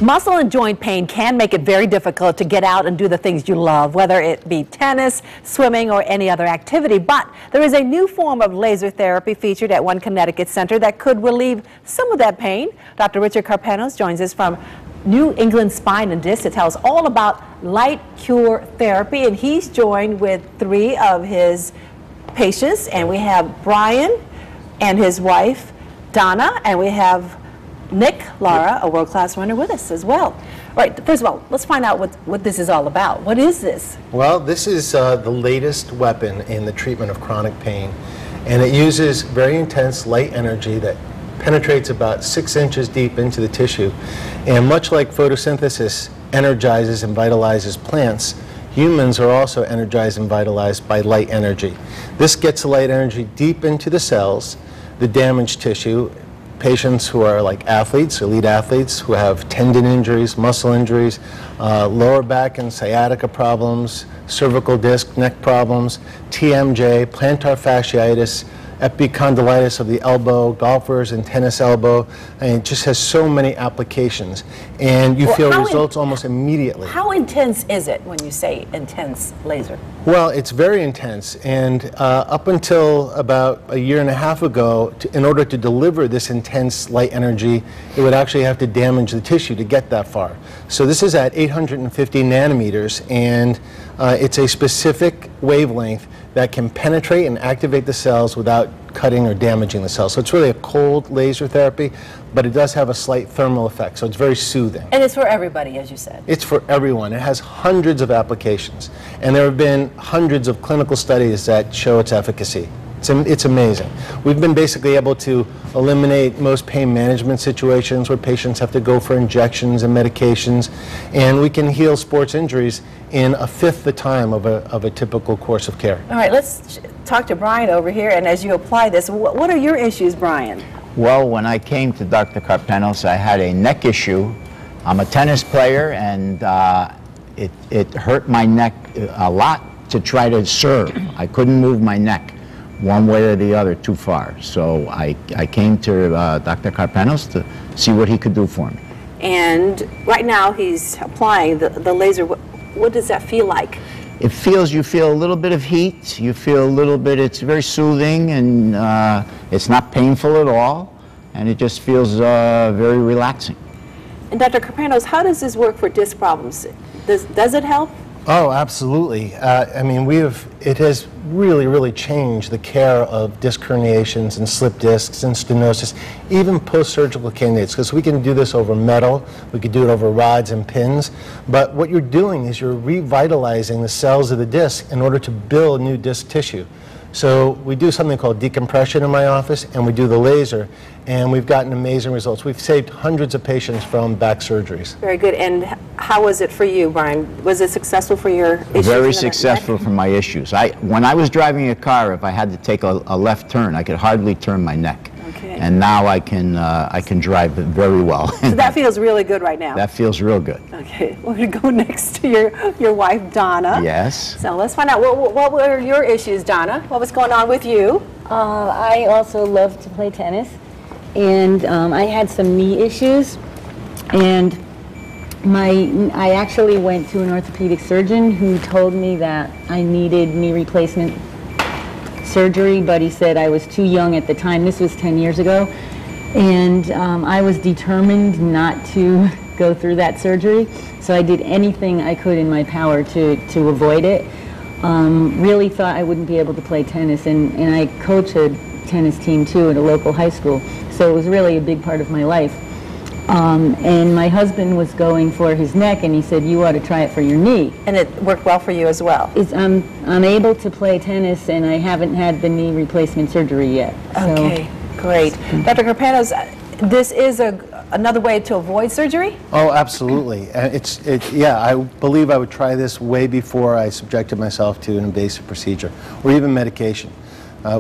Muscle and joint pain can make it very difficult to get out and do the things you love, whether it be tennis, swimming, or any other activity. But there is a new form of laser therapy featured at one Connecticut center that could relieve some of that pain. Dr. Richard Carpenos joins us from New England Spine and Disc to tell us all about Litecure therapy, and he's joined with 3 of his patients, and we have Brian and his wife Donna, and we have Nick Lara, a world-class runner, with us as well. All right, first of all, let's find out what this is all about. What is this? Well, this is the latest weapon in the treatment of chronic pain, and it uses very intense light energy that penetrates about 6 inches deep into the tissue. And much like photosynthesis energizes and vitalizes plants, humans are also energized and vitalized by light energy. This gets the light energy deep into the cells, the damaged tissue. Patients who are like athletes, elite athletes, who have tendon injuries, muscle injuries, lower back and sciatica problems, cervical disc, neck problems, TMJ, plantar fasciitis, epicondylitis of the elbow, golfers and tennis elbow, and it just has so many applications. And you feel results almost immediately. How intense is it when you say intense laser? Well, it's very intense, and up until about a year and a half ago, in order to deliver this intense light energy, it would actually have to damage the tissue to get that far. So this is at 850 nanometers, and it's a specific wavelength that can penetrate and activate the cells without cutting or damaging the cells. So it's really a cold laser therapy, but it does have a slight thermal effect, so it's very soothing. And it's for everybody, as you said. It's for everyone. It has hundreds of applications, and there have been hundreds of clinical studies that show its efficacy. It's amazing. We've been basically able to eliminate most pain management situations where patients have to go for injections and medications, and we can heal sports injuries in a fifth the time of a typical course of care. All right, let's talk to Brian over here, and as you apply this, what are your issues, Brian? Well, when I came to Dr. Carpenos, I had a neck issue. I'm a tennis player, and it hurt my neck a lot to try to serve. I couldn't move my neck one way or the other too far. So I came to Dr. Carpenos to see what he could do for me. And right now he's applying the laser. What does that feel like? You feel a little bit of heat, you feel a little bit, it's very soothing, and it's not painful at all, and it just feels very relaxing. And Dr. Carpenos, how does this work for disc problems? Does it help? Oh, absolutely. I mean, it has really changed the care of disc herniations and slip discs and stenosis, even post-surgical candidates, because we can do this over metal, we could do it over rods and pins, but what you're doing is you're revitalizing the cells of the disc in order to build new disc tissue. So we do something called decompression in my office, and we do the laser, and we've gotten amazing results. We've saved hundreds of patients from back surgeries. Very good. And how was it for you, Brian? Was it successful for your issues? Very successful for my issues. When I was driving a car, if I had to take a left turn, I could hardly turn my neck. Okay. And now I can drive very well. So that feels really good right now? That feels real good. Okay, we're going to go next to your wife, Donna. Yes. So let's find out, what were your issues, Donna? What was going on with you? I also love to play tennis, and I had some knee issues, and I actually went to an orthopedic surgeon who told me that I needed knee replacement surgery, but he said I was too young at the time. This was 10 years ago, and I was determined not to go through that surgery, so I did anything I could in my power to avoid it. Really thought I wouldn't be able to play tennis, and I coach a tennis team too at a local high school, so it was really a big part of my life. And my husband was going for his neck, and he said, you ought to try it for your knee. And it worked well for you as well? I'm able to play tennis, and I haven't had the knee replacement surgery yet. Okay, great. Dr. Carpenos, this is another way to avoid surgery? Oh, absolutely. Yeah, I believe I would try this way before I subjected myself to an invasive procedure or even medication.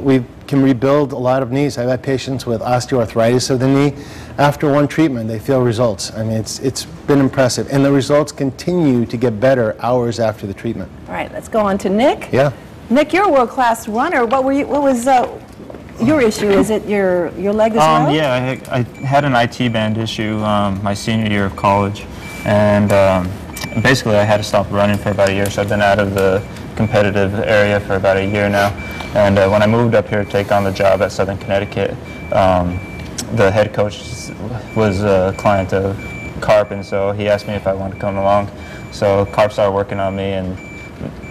We can rebuild a lot of knees. I've had patients with osteoarthritis of the knee. After one treatment, they feel results. I mean, it's been impressive. And the results continue to get better hours after the treatment. All right, let's go on to Nick. Yeah. Nick, you're a world-class runner. What was your issue? Is it your leg as well? Yeah, I had an IT band issue my senior year of college, and basically I had to stop running for about a year, so I've been out of the competitive area for about a year now. And when I moved up here to take on the job at Southern Connecticut, the head coach was a client of Carp, and so he asked me if I wanted to come along. So Carp started working on me, and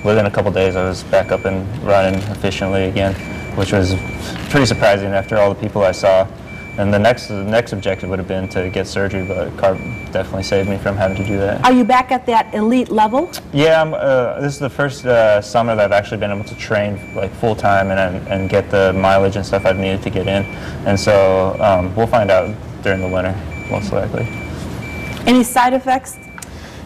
within a couple days I was back up and running efficiently again, which was pretty surprising after all the people I saw. And the next objective would have been to get surgery, but Carp definitely saved me from having to do that. Are you back at that elite level? Yeah, this is the first summer that I've actually been able to train like full time and get the mileage and stuff I've needed to get in. And so we'll find out during the winter, most likely. Any side effects?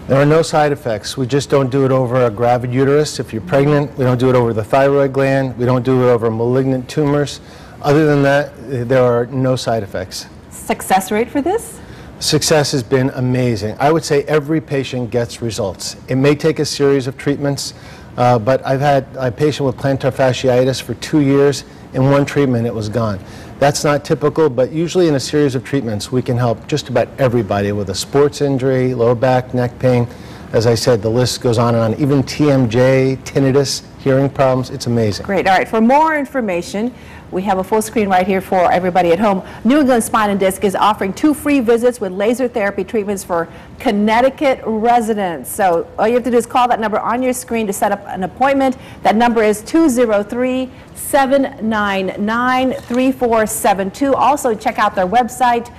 There are no side effects. We just don't do it over a gravid uterus. If you're pregnant, we don't do it over the thyroid gland. We don't do it over malignant tumors. Other than that, there are no side effects. Success rate for this? Success has been amazing. I would say every patient gets results. It may take a series of treatments, but I've had a patient with plantar fasciitis for 2 years. In one treatment, it was gone. That's not typical, but usually in a series of treatments, we can help just about everybody with a sports injury, lower back, neck pain. As I said, the list goes on and on. Even TMJ, tinnitus, hearing problems, it's amazing. Great. All right. For more information, we have a full screen right here for everybody at home. New England Spine and Disc is offering 2 free visits with laser therapy treatments for Connecticut residents. So all you have to do is call that number on your screen to set up an appointment. That number is 203-799-3472. Also check out their website,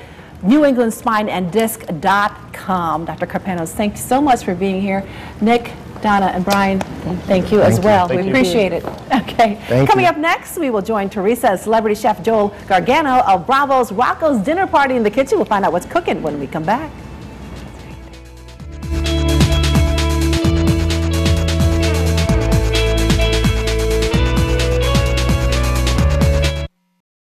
newenglandspineanddisc.com. Dr. Karpanos, thank you so much for being here. Nick, Donna, and Brian, thank you as well. We appreciate it. Okay. Coming up next, we will join Teresa and celebrity chef Joel Gargano of Bravo's Rocco's Dinner Party in the Kitchen. We'll find out what's cooking when we come back.